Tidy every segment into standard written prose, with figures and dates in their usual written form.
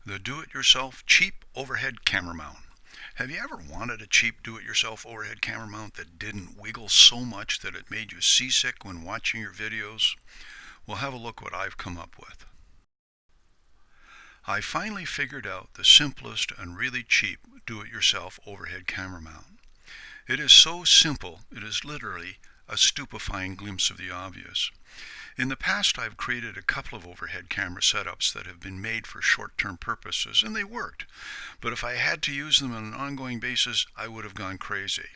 The do-it-yourself cheap overhead camera mount. Have you ever wanted a cheap do-it-yourself overhead camera mount that didn't wiggle so much that it made you seasick when watching your videos? Well, have a look what I've come up with. I finally figured out the simplest and really cheap do-it-yourself overhead camera mount. It is so simple, it is literally a stupefying glimpse of the obvious. In the past, I've created a couple of overhead camera setups that have been made for short-term purposes, and they worked. But if I had to use them on an ongoing basis, I would have gone crazy.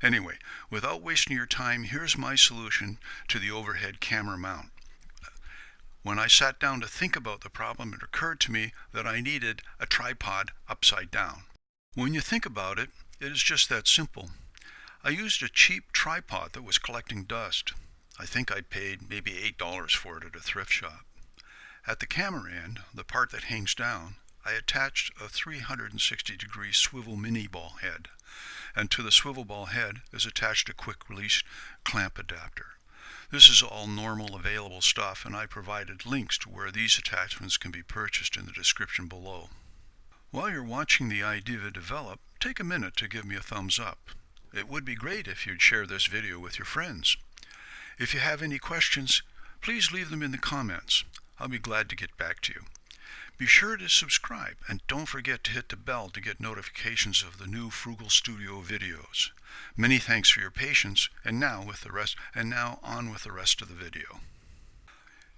Anyway, without wasting your time, here's my solution to the overhead camera mount. When I sat down to think about the problem, it occurred to me that I needed a tripod upside down. When you think about it, it is just that simple. I used a cheap tripod that was collecting dust. I think I paid maybe $8 for it at a thrift shop. At the camera end, the part that hangs down, I attached a 360-degree swivel mini ball head, and to the swivel ball head is attached a quick release clamp adapter. This is all normal available stuff, and I provided links to where these attachments can be purchased in the description below. While you're watching the idea develop, take a minute to give me a thumbs up. It would be great if you'd share this video with your friends. If you have any questions, please leave them in the comments. I'll be glad to get back to you. Be sure to subscribe and don't forget to hit the bell to get notifications of the new Frugal Studio videos. Many thanks for your patience, and now on with the rest of the video.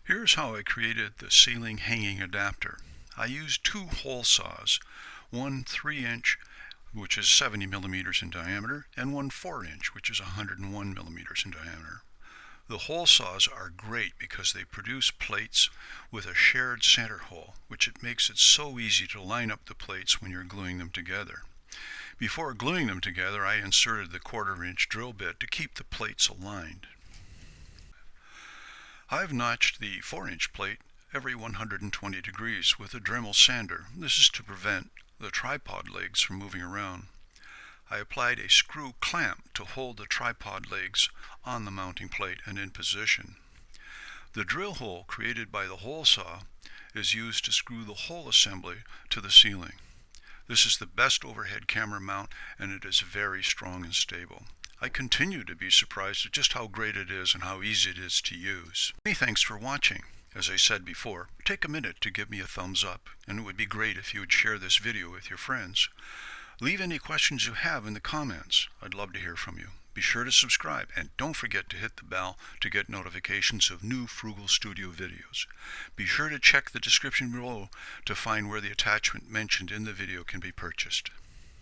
Here's how I created the ceiling hanging adapter. I used two hole saws, one 3-inch, which is 70 millimeters in diameter, and one 4-inch, which is 101 millimeters in diameter. The hole saws are great because they produce plates with a shared center hole, which it makes it so easy to line up the plates when you're gluing them together. Before gluing them together, I inserted the 1/4-inch drill bit to keep the plates aligned. I've notched the 4-inch plate every 120 degrees with a Dremel sander. This is to prevent the tripod legs from moving around. I applied a screw clamp to hold the tripod legs on the mounting plate and in position. The drill hole created by the hole saw is used to screw the whole assembly to the ceiling. This is the best overhead camera mount, and it is very strong and stable. I continue to be surprised at just how great it is and how easy it is to use. Many thanks for watching. As I said before, take a minute to give me a thumbs up, and it would be great if you would share this video with your friends. Leave any questions you have in the comments. I'd love to hear from you. Be sure to subscribe, and don't forget to hit the bell to get notifications of new Frugal Studio videos. Be sure to check the description below to find where the attachment mentioned in the video can be purchased.